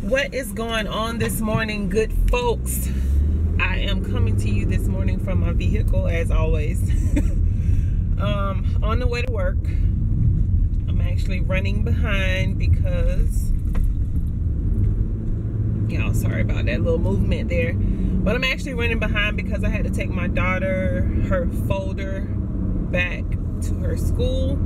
What is going on this morning, good folks? I am coming to you this morning from my vehicle as always. On the way to work. I'm actually running behind because, y'all, sorry about that little movement there, but I'm actually running behind because I had to take my daughter her folder back to her school.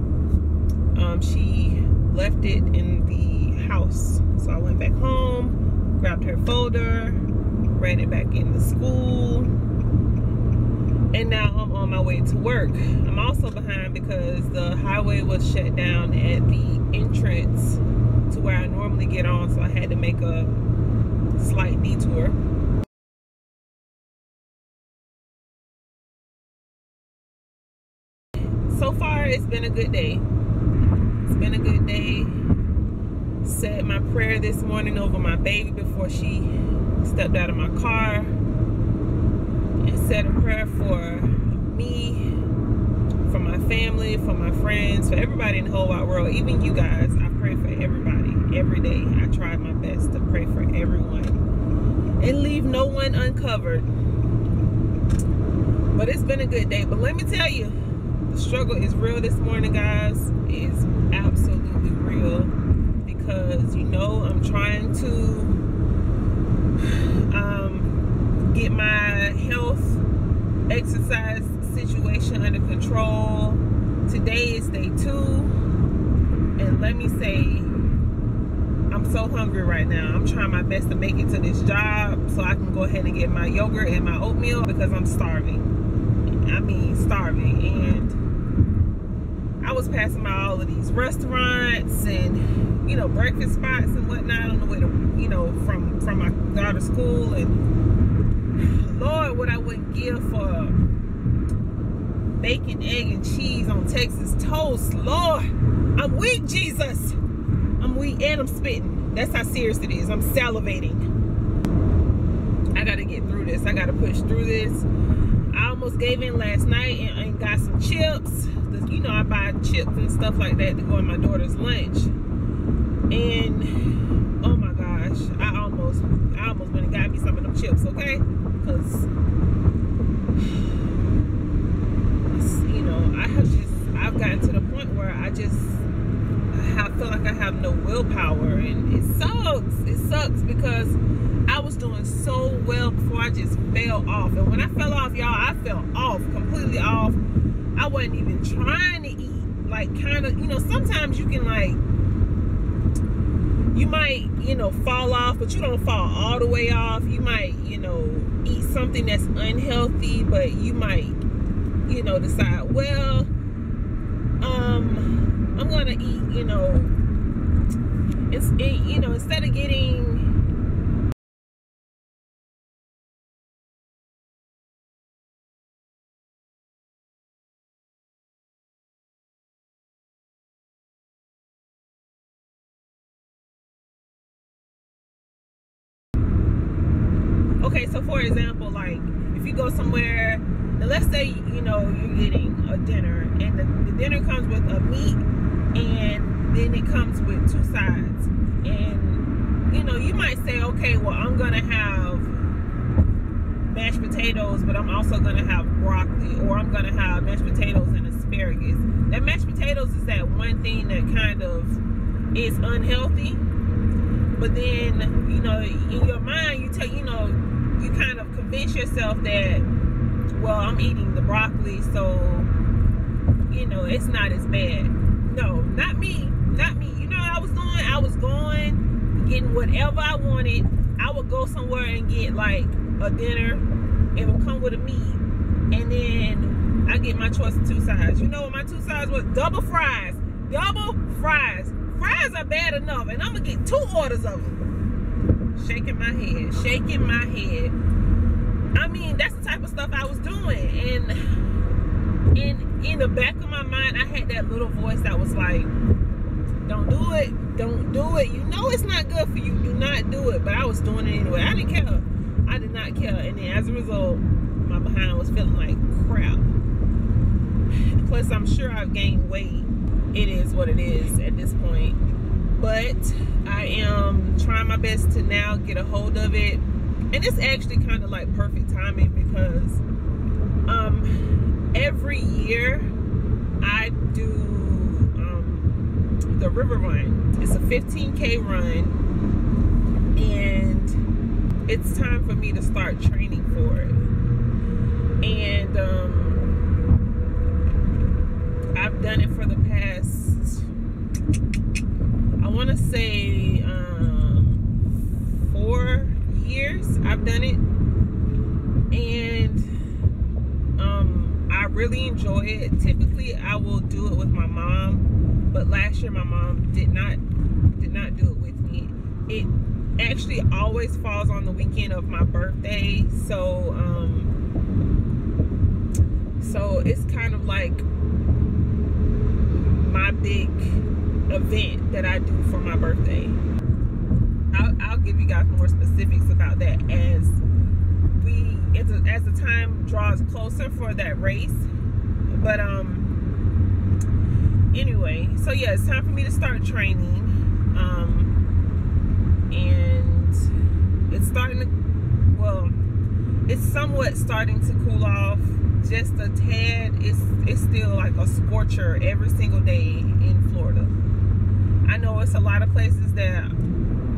She left it in the house, so I went back home, grabbed her folder, ran it back into school, and now I'm on my way to work. I'm also behind because the highway was shut down at the entrance to where I normally get on, so I had to make a slight detour. So far, it's been a good day. It's been a good day. Said my prayer this morning over my baby before she stepped out of my car, and said a prayer for me, for my family, for my friends, for everybody in the whole wide world, even you guys. I pray for everybody every day. I try my best to pray for everyone and leave no one uncovered. But it's been a good day. But let me tell you, the struggle is real this morning, guys. It's absolutely real, because, you know, I'm trying to get my health, exercise situation under control. Today is day 2, and let me say, I'm so hungry right now. I'm trying my best to make it to this job so I can go ahead and get my yogurt and my oatmeal, because I'm starving. I mean, starving. And I was passing by all of these restaurants and, you know, breakfast spots and whatnot on the way to, you know, from my daughter's school. And Lord, what I wouldn't give for bacon, egg, and cheese on Texas toast. Lord, I'm weak, Jesus. I'm weak and I'm spitting. That's how serious it is. I'm salivating. I gotta get through this. I gotta push through this. I almost gave in last night and got some chips. You know, I buy chips and stuff like that to go in my daughter's lunch. And oh my gosh, I almost went and got me some of them chips, okay? Because, you know, I've gotten to the point where I feel like I have no willpower, and it sucks because I was doing so well before I just fell off. And when I fell off, y'all, I fell off, completely off. I wasn't even trying to eat. Like, kind of, you know, sometimes you can, like, you might, you know, fall off, but you don't fall all the way off. You might, you know, eat something that's unhealthy, but you might, you know, decide, well, I'm gonna eat, you know, you know, instead of getting okay, so for example, like, if you go somewhere, and let's say, you know, you're getting a dinner, and the dinner comes with a meat, and then it comes with 2 sides. And, you know, you might say, okay, well, I'm gonna have mashed potatoes, but I'm also gonna have broccoli, or I'm gonna have mashed potatoes and asparagus. That mashed potatoes is that one thing that kind of is unhealthy, but then, you know, in your mind, you kind of convince yourself that, well, I'm eating the broccoli, so, you know, it's not as bad. No, not me. You know what I was doing? I was going, getting whatever I wanted. I would go somewhere and get, like, a dinner. It would come with a meat, and then I get my choice of 2 sides. You know what my 2 sides was? Double fries. Fries are bad enough, and I'm gonna get 2 orders of them. Shaking my head. I mean, that's the type of stuff I was doing. And in the back of my mind, I had that little voice that was like, don't do it. You know it's not good for you. Do not do it. But I was doing it anyway. I didn't care. I did not care. And then as a result, my behind was feeling like crap. Plus, I'm sure I've gained weight. It is what it is at this point. but I am trying my best to now get a hold of it. And it's actually kind of like perfect timing because every year I do the river run. It's a 15K run, and it's time for me to start training for it. And I've done it for the past, I want to say 4 years I've done it, and I really enjoy it. Typically I will do it with my mom, but last year my mom did not do it with me. It actually always falls on the weekend of my birthday, so it's kind of like my big event that I do for my birthday. I'll give you guys more specifics about that as the time draws closer for that race. But anyway, so yeah, it's time for me to start training. And it's starting to, well, it's somewhat starting to cool off just a tad. It's still like a scorcher every single day in Florida. I know it's a lot of places that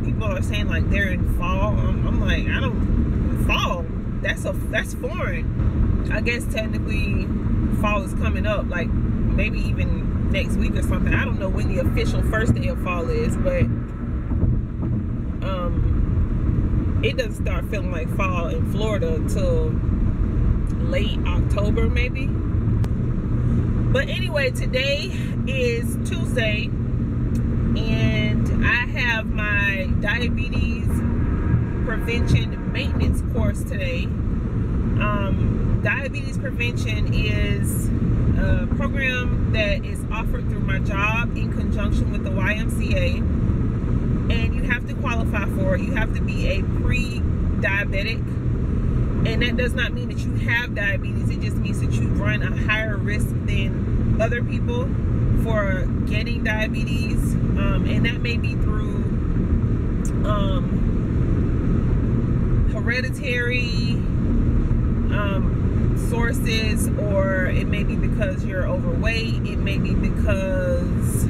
people are saying like they're in fall. I'm like, I don't, fall, that's foreign. I guess technically fall is coming up, like maybe even next week or something. I don't know when the official first day of fall is, but it doesn't start feeling like fall in Florida until late October maybe. But anyway, today is Tuesday, and I have my diabetes prevention maintenance course today. Diabetes prevention is a program that is offered through my job in conjunction with the YMCA, and you have to qualify for it. You have to be a pre-diabetic, and that does not mean that you have diabetes. It just means that you run a higher risk than other people for getting diabetes, and that may be through hereditary sources, or it may be because you're overweight. It may be because,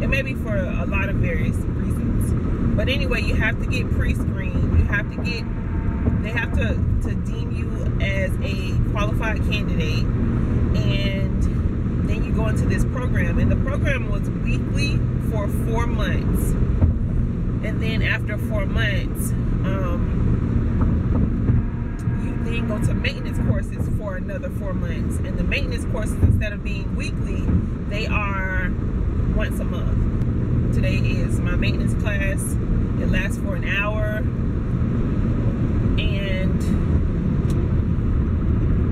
it may be for a lot of various reasons. But anyway, you have to get pre-screened. You have to get, they have to deem you as a qualified candidate, and then you go into this program. And the program was weekly for 4 months, and then after 4 months you then go to maintenance courses for another 4 months. And the maintenance courses, instead of being weekly, they are once a month. Today is my maintenance class. It lasts for an hour, and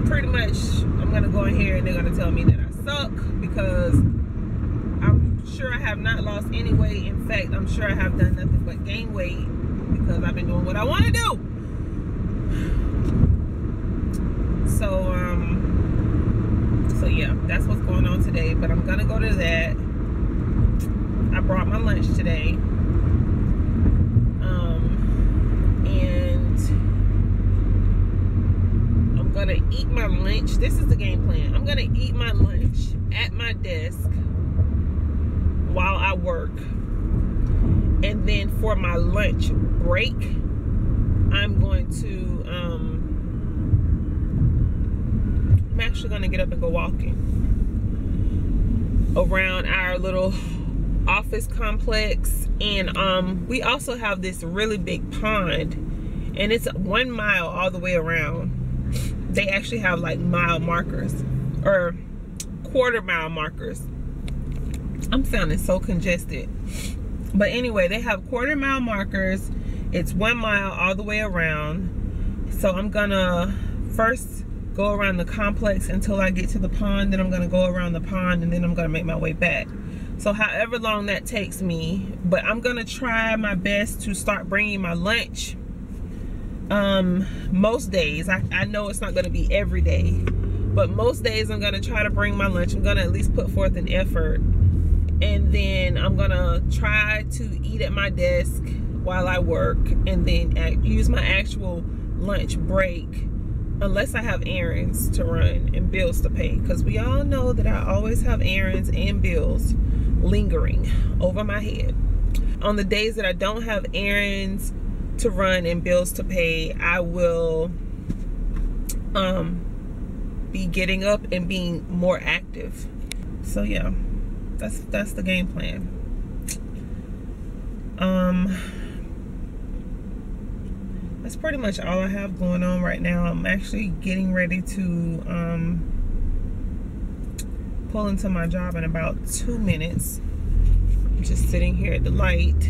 pretty much I'm gonna go in here and they're gonna tell me that I suck, because I'm sure I have not lost any weight. In fact, I'm sure I have done nothing but gain weight, because I've been doing what I want to do. So yeah, that's what's going on today. But I'm gonna go to that. I brought my lunch today, and I'm gonna eat my lunch. This is the game plan. I'm gonna eat my lunch at my desk while I work, and then for my lunch break, I'm going to I'm actually going to get up and go walking around our little office complex. And we also have this really big pond, and it's 1 mile all the way around. They actually have like mile markers, or quarter-mile markers. I'm sounding so congested. But anyway, they have quarter-mile markers. It's 1 mile all the way around. So I'm gonna first go around the complex until I get to the pond. Then I'm gonna go around the pond, and then I'm gonna make my way back. So however long that takes me, but I'm gonna try my best to start bringing my lunch most days. I know it's not gonna be every day, but most days I'm gonna try to bring my lunch. I'm gonna at least put forth an effort. and then I'm gonna try to eat at my desk while I work, and then use my actual lunch break, unless I have errands to run and bills to pay, because we all know that I always have errands and bills lingering over my head. On the days that I don't have errands to run and bills to pay, I will be getting up and being more active. So yeah, that's the game plan. That's pretty much all I have going on right now. I'm actually getting ready to pull into my job in about 2 minutes. I'm just sitting here at the light.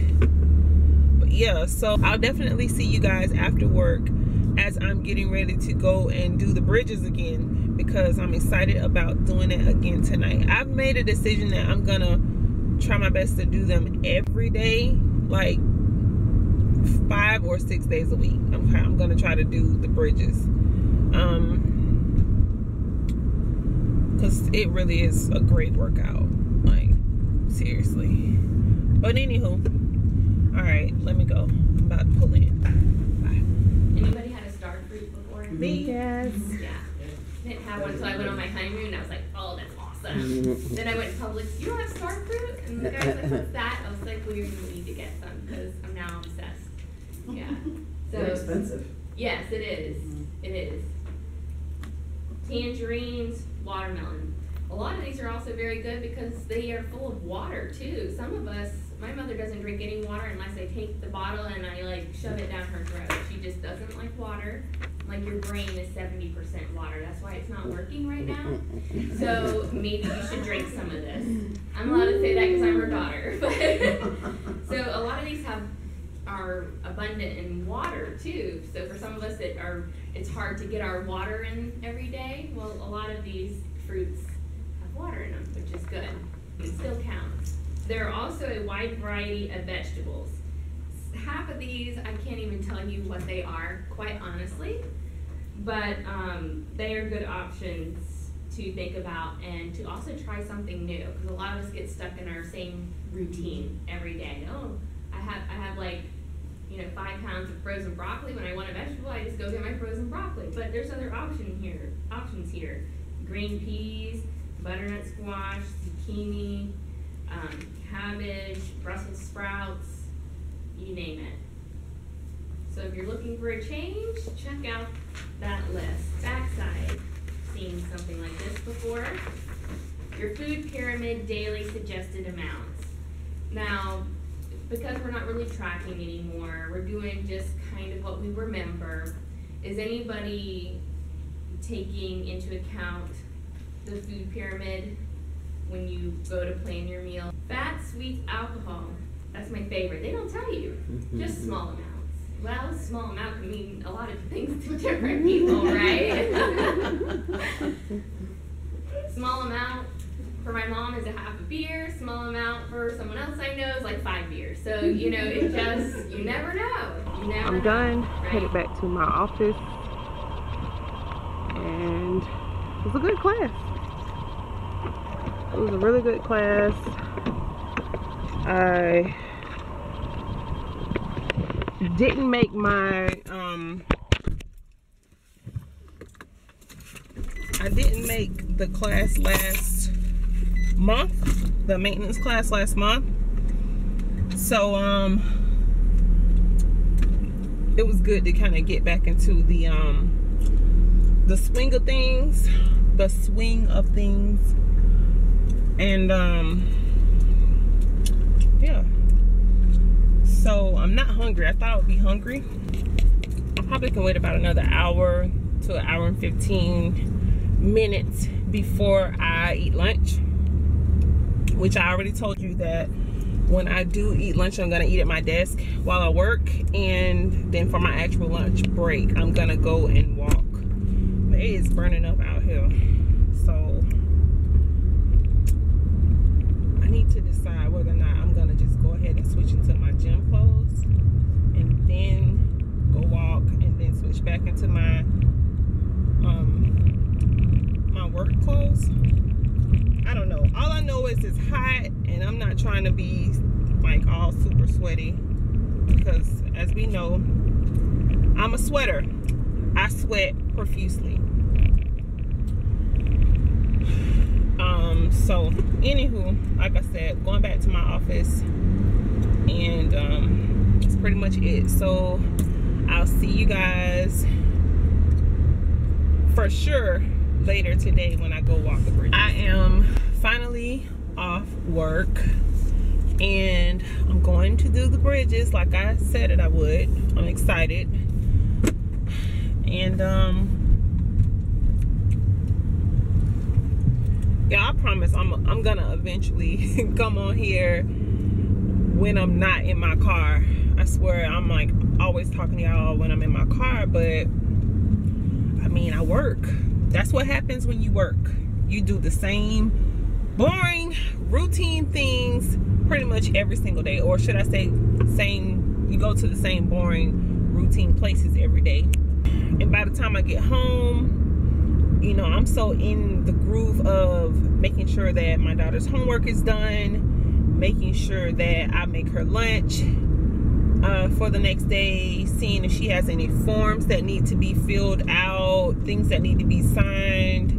But yeah, so I'll definitely see you guys after work as I'm getting ready to go and do the bridges again, because I'm excited about doing it again tonight. I've made a decision that I'm gonna try my best to do them every day, like 5 or 6 days a week. I'm gonna try to do the bridges, because it really is a great workout, like seriously. But anywho, all right, let me go. I'm about to pull in. Bye. Anybody had a star fruit before? Me? Yes. Yeah. I didn't have one, so I went on my honeymoon and I was like, oh, that's awesome. Then I went to Publix, you don't have star fruit? And the guy's like, what's that? I was like, well, you're going to need to get some, because I'm now obsessed. Yeah. So they're expensive. Yes, it is. It is. Tangerines, watermelon. A lot of these are also very good because they are full of water too. Some of us, my mother doesn't drink any water unless I take the bottle and I like shove it down her throat. She just doesn't like water. Like your brain is 70% water. That's why it's not working right now. So maybe you should drink some of this. I'm allowed to say that because I'm her daughter. So a lot of these are abundant in water too. So for some of us it's hard to get our water in every day. Well, a lot of these fruits have water in them, which is good. It still counts. There are also a wide variety of vegetables. Half of these, I can't even tell you what they are, quite honestly, but they are good options to think about and to also try something new, because a lot of us get stuck in our same routine every day. Oh, I have like, 5 pounds of frozen broccoli. When I want a vegetable, I just go get my frozen broccoli. But there's other options here. Green peas, butternut squash, zucchini, cabbage, Brussels sprouts, you name it. So if you're looking for a change, check out that list. Backside, seen something like this before. Your food pyramid daily suggested amounts. Now, because we're not really tracking anymore, we're doing just kind of what we remember. Is anybody taking into account the food pyramid when you go to plan your meal? Fat, sweets, alcohol. That's my favorite. They don't tell you. Just small amounts. Well, small amount can mean a lot of things to different people, right? Small amount for my mom is a half a beer. Small amount for someone else I know is like 5 beers. So, it just, you never know. I'm done. Right? Headed back to my office. And it was a good class. It was a really good class. I didn't make my the class last month, the maintenance class last month. So it was good to kind of get back into the swing of things, and yeah. So I'm not hungry. I thought I would be hungry. I probably can wait about another hour to an hour and 15 minutes before I eat lunch, which I already told you that when I do eat lunch, I'm gonna eat at my desk while I work, and then for my actual lunch break, I'm gonna go and walk. But it is burning up out here, so I need to decide whether or not I'm gonna just go ahead and switch into my gym clothes and then go walk and then switch back into my my work clothes. I don't know. All I know is it's hot and I'm not because as we know, I'm a sweater. I sweat profusely. So anywho, like I said, going back to my office, and that's pretty much it. So I'll see you guys for sure later today when I go walk the bridge. I am finally off work, and I'm going to do the bridges like I said that I would. I'm excited. And yeah, I promise I'm gonna eventually come on here when I'm not in my car. I swear, I'm like always talking to y'all when I'm in my car, but I mean, I work. That's what happens when you work. You do the same boring routine things pretty much every single day, or should I say you go to the same boring routine places every day. And by the time I get home, you know, I'm so in the groove of making sure that my daughter's homework is done, making sure that I make her lunch for the next day, seeing if she has any forms that need to be filled out, things that need to be signed,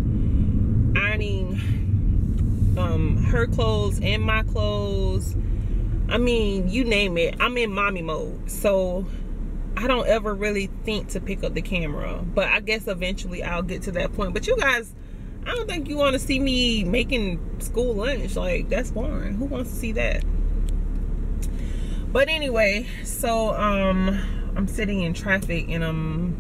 ironing her clothes and my clothes. I mean, you name it, I'm in mommy mode. So I don't ever really think to pick up the camera, but I guess eventually I'll get to that point. But you guys, I don't think you want to see me making school lunch. Like, that's boring. Who wants to see that? But anyway, so I'm sitting in traffic, and I'm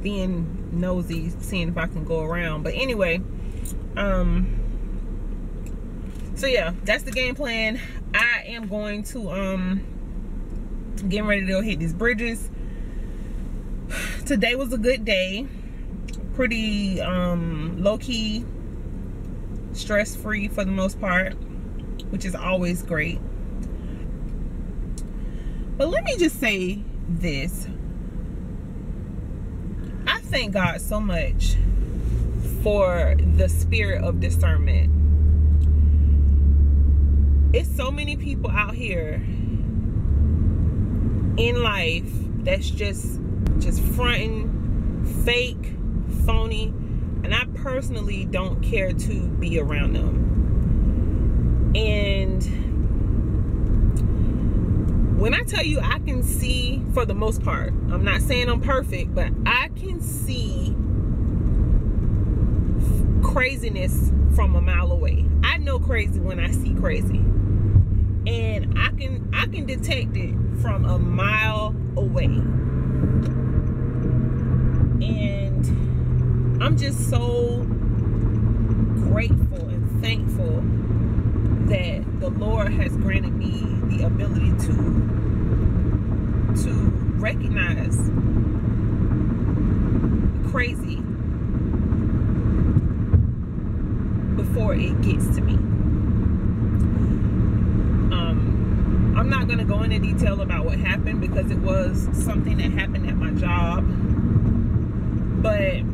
being nosy, seeing if I can go around. But anyway, so yeah, that's the game plan. I am going to getting ready to go hit these bridges. Today was a good day, pretty low-key, stress-free for the most part, which is always great. But let me just say this. I thank God so much for the spirit of discernment. It's so many people out here in life that's just fronting, fake, phony, and I personally don't care to be around them. And when I tell you, I can see, for the most part, I'm not saying I'm perfect, but I can see craziness from a mile away. I know crazy when I see crazy, and I can detect it from a mile away. And I'm just so grateful and thankful that the Lord has granted me the ability to recognize crazy before it gets to me. I'm not going to go into detail about what happened, because it was something that happened at my job. But,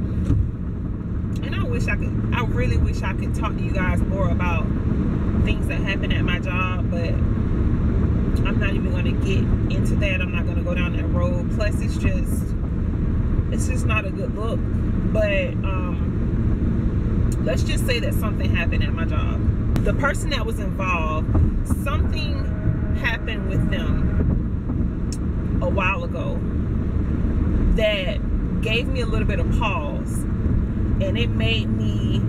and I really wish I could talk to you guys more about things that happen at my job, but I'm not even going to get into that. I'm not going to go down that road. Plus, it's just not a good look. But let's just say that something happened at my job. The person that was involved, something happened with them a while ago that gave me a little bit of pause, and it made me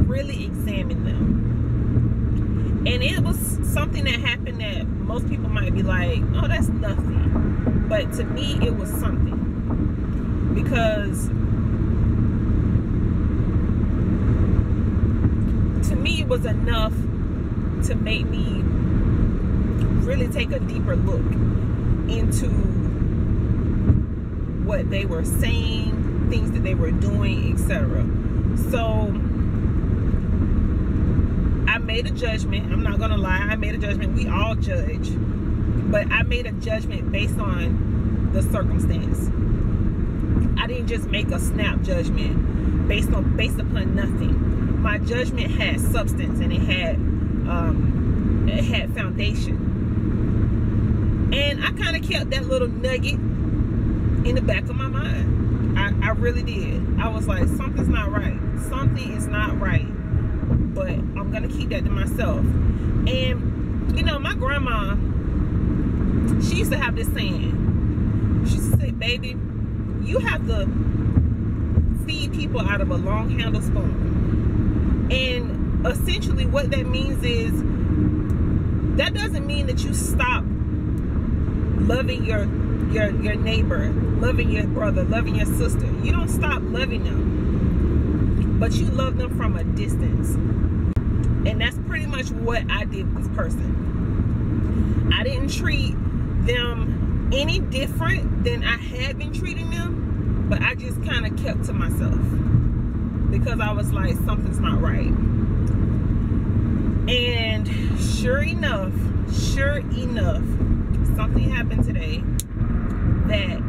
really examine them. And it was something that happened that most people might be like, oh, that's nothing. But to me, it was something, because to me it was enough to make me really take a deeper look into what they were saying, things that they were doing, etc. So I made a judgment. I'm not gonna lie, I made a judgment. We all judge, but I made a judgment based on the circumstance. I didn't just make a snap judgment based upon nothing. my judgment had substance, and it had foundation. And I kind of kept that little nugget in the back of my mind. I really did. I was like, something's not right. Something is not right. But I'm going to keep that to myself. And, you know, my grandma, she used to have this saying. She used to say, baby, you have to feed people out of a long handle spoon. And essentially what that means is, that doesn't mean that you stop loving your neighbor, loving your brother, loving your sister. You don't stop loving them, but you love them from a distance. And that's pretty much what I did with this person. I didn't treat them any different than I had been treating them, but I just kind of kept to myself because I was like, something's not right. And sure enough, something happened today that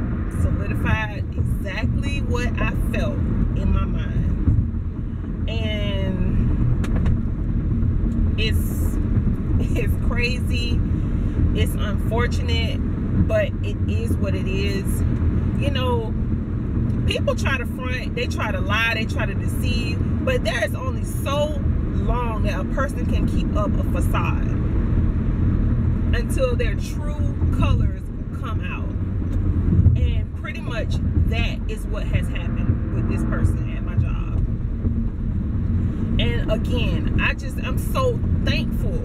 solidified exactly what I felt in my mind. And it's crazy, it's unfortunate, but it is what it is. You know, people try to front, they try to lie, they try to deceive, but there is only so long that a person can keep up a facade until their true colors come out. And pretty much that is what has happened with this person at my job. And again, I'm so thankful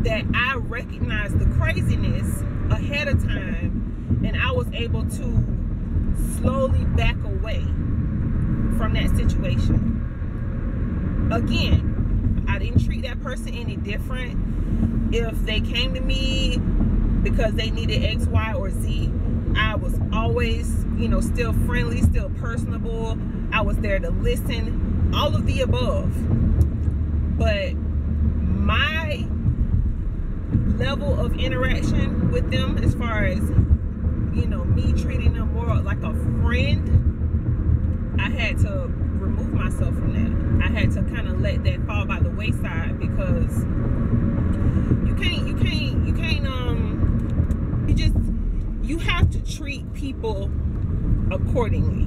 that I recognized the craziness ahead of time, and I was able to slowly back away from that situation. Again, I didn't treat that person any different. If they came to me because they needed X, Y, or Z, I was always, you know, still friendly, still personable. I was there to listen, all of the above. But my level of interaction with them, as far as, you know, me treating them more like a friend, I had to remove myself from that. I had to kind of let that fall by the wayside, because you have to treat people accordingly.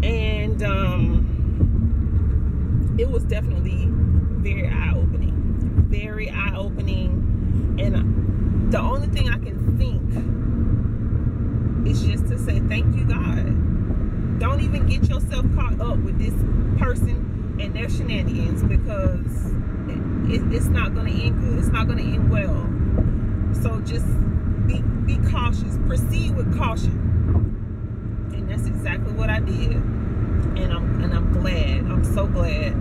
And it was definitely very eye-opening, and the only thing I can think is just to say thank you, God. Don't even get yourself caught up with this person and their shenanigans, because it's not going to end good. It's not going to end well. So just be cautious. Proceed with caution. And that's exactly what I did. And I'm glad. I'm so glad.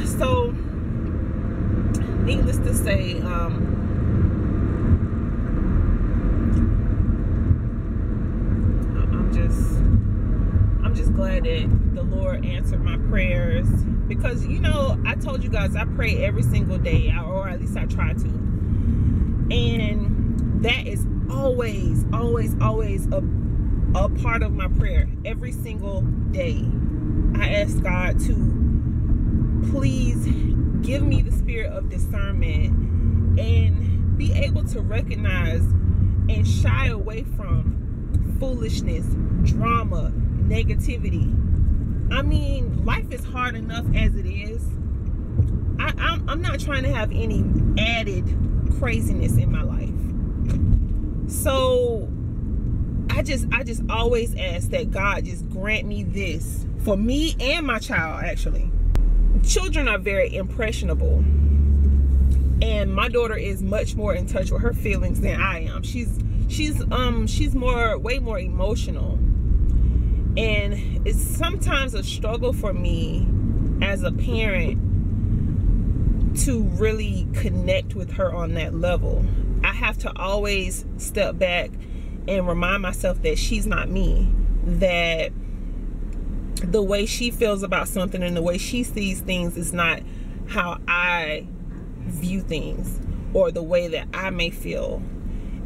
So, needless to say, I'm just glad that the Lord answered my prayers, because, you know, I told you guys I pray every single day, or at least I try to, and that is always a part of my prayer. Every single day I ask God to please give me the spirit of discernment and be able to recognize and shy away from foolishness, drama, negativity. I mean, life is hard enough as it is. I'm not trying to have any added craziness in my life. So I just always ask that God just grant me this for me and my child. Actually, children are very impressionable, and my daughter is much more in touch with her feelings than I am. She's way more emotional, and it's sometimes a struggle for me as a parent to really connect with her on that level. I have to always step back and remind myself that she's not me, that the way she feels about something and the way she sees things is not how I view things, or the way that I may feel.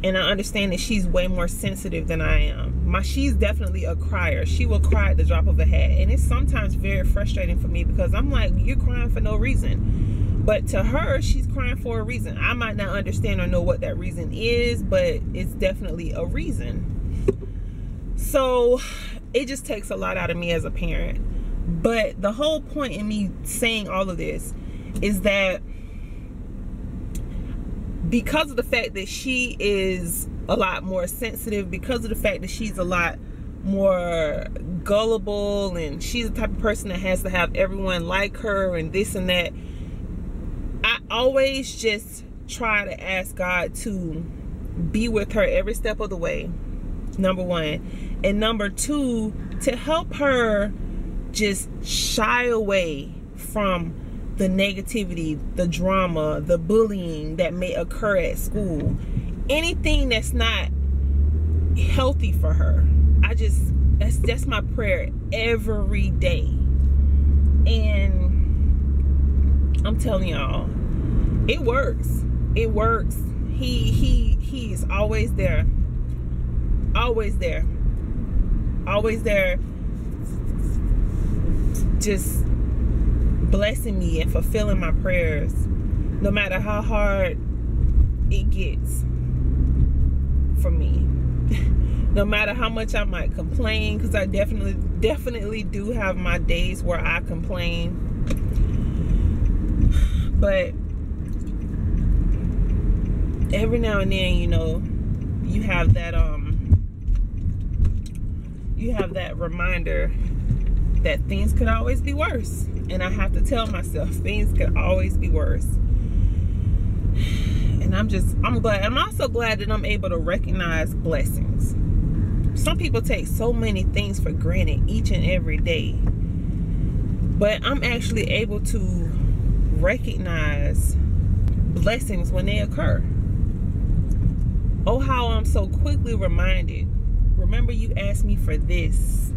And I understand that she's way more sensitive than I am. She's definitely a crier. She will cry at the drop of a hat. And it's sometimes very frustrating for me because I'm like, you're crying for no reason. But to her, she's crying for a reason. I might not understand or know what that reason is, but it's definitely a reason. So it just takes a lot out of me as a parent. But the whole point in me saying all of this is that because of the fact that she is a lot more sensitive, because of the fact that she's a lot more gullible, and she's the type of person that has to have everyone like her and this and that, I always just try to ask God to be with her every step of the way, number one. And number two, to help her just shy away from the negativity, the drama, the bullying that may occur at school. Anything that's not healthy for her. That's my prayer every day. And I'm telling y'all, it works. It works. He is always there. Always there. Always there. Just blessing me and fulfilling my prayers, no matter how hard it gets for me. No matter how much I might complain, because I definitely do have my days where I complain. But every now and then, you know, you have that reminder that things could always be worse. And I have to tell myself things could always be worse. And I'm glad. I'm also glad that I'm able to recognize blessings. Some people take so many things for granted each and every day. But I'm actually able to recognize blessings when they occur. Oh, how I'm so quickly reminded. Remember, you asked me for this.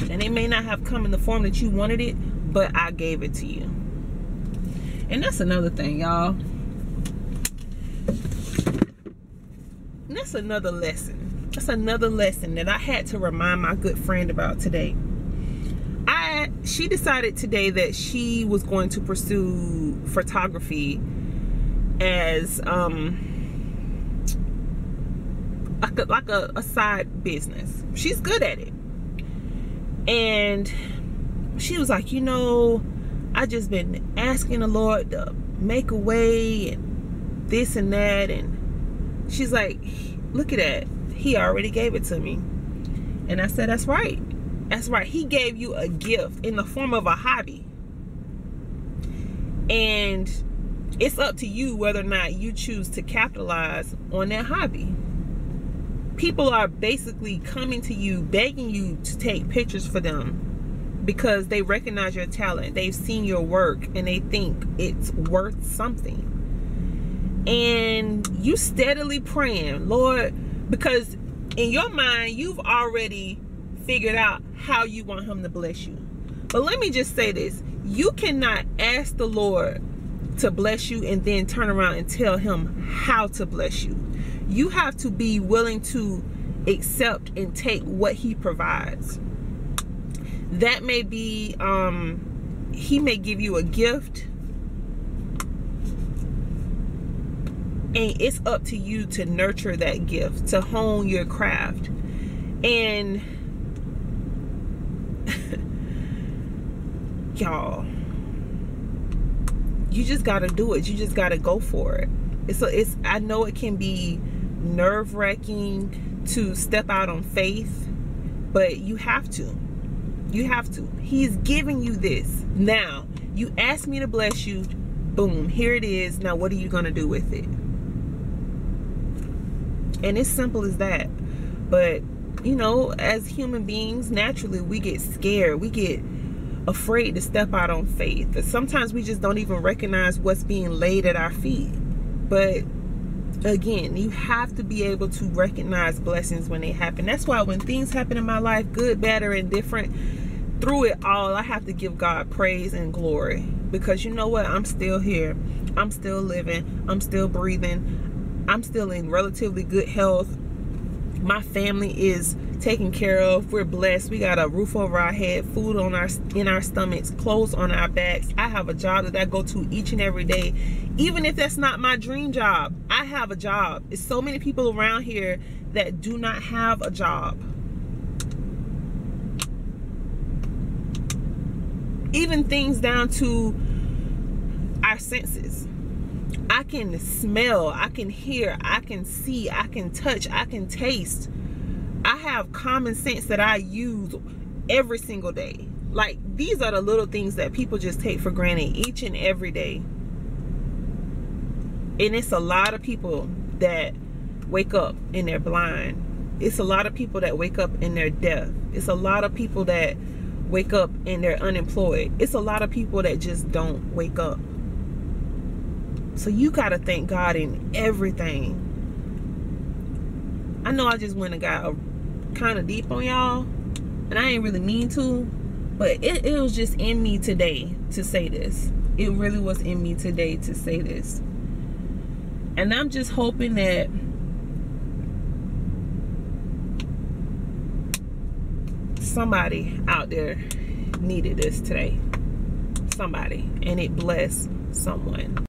And it may not have come in the form that you wanted it, but I gave it to you. And that's another thing, y'all. That's another lesson. That's another lesson that I had to remind my good friend about today. She decided today that she was going to pursue photography as like a side business. She's good at it. And she was like, you know, I just been asking the Lord to make a way and this and that. And she's like, look at that. He already gave it to me. And I said, that's right. That's right. He gave you a gift in the form of a hobby. And it's up to you whether or not you choose to capitalize on that hobby. People are basically coming to you, begging you to take pictures for them because they recognize your talent. They've seen your work and they think it's worth something. And you steadily praying, Lord, because in your mind, you've already figured out how you want him to bless you. But let me just say this. You cannot ask the Lord to bless you and then turn around and tell him how to bless you. You have to be willing to accept and take what he provides. That may be, he may give you a gift, and it's up to you to nurture that gift, to hone your craft. And y'all, you just gotta do it. You just gotta go for it. I know it can be nerve-wracking to step out on faith, but you have to. You have to. He's giving you this. Now, you asked me to bless you. Boom, here it is. Now, what are you gonna do with it? And it's simple as that. But, you know, as human beings, naturally, we get scared. We get afraid to step out on faith. Sometimes we just don't even recognize what's being laid at our feet. But again, you have to be able to recognize blessings when they happen. That's why when things happen in my life, good, bad, or indifferent, through it all, I have to give God praise and glory. Because you know what? I'm still here. I'm still living. I'm still breathing. I'm still in relatively good health. My family is taken care of. We're blessed. We got a roof over our head, food in our stomachs, clothes on our backs. I have a job that I go to each and every day. Even if that's not my dream job, I have a job. There's so many people around here that do not have a job. Even things down to our senses. I can smell, I can hear, I can see, I can touch, I can taste. I have common sense that I use every single day. Like, these are the little things that people just take for granted each and every day. And it's a lot of people that wake up and they're blind. It's a lot of people that wake up and they're deaf. It's a lot of people that wake up and they're unemployed. It's a lot of people that just don't wake up. So you gotta thank God in everything. I know I just went and got kind of deep on y'all, and I ain't really mean to, but it was just in me today to say this. It really was in me today to say this. And I'm just hoping that somebody out there needed this today. Somebody, and it blessed someone.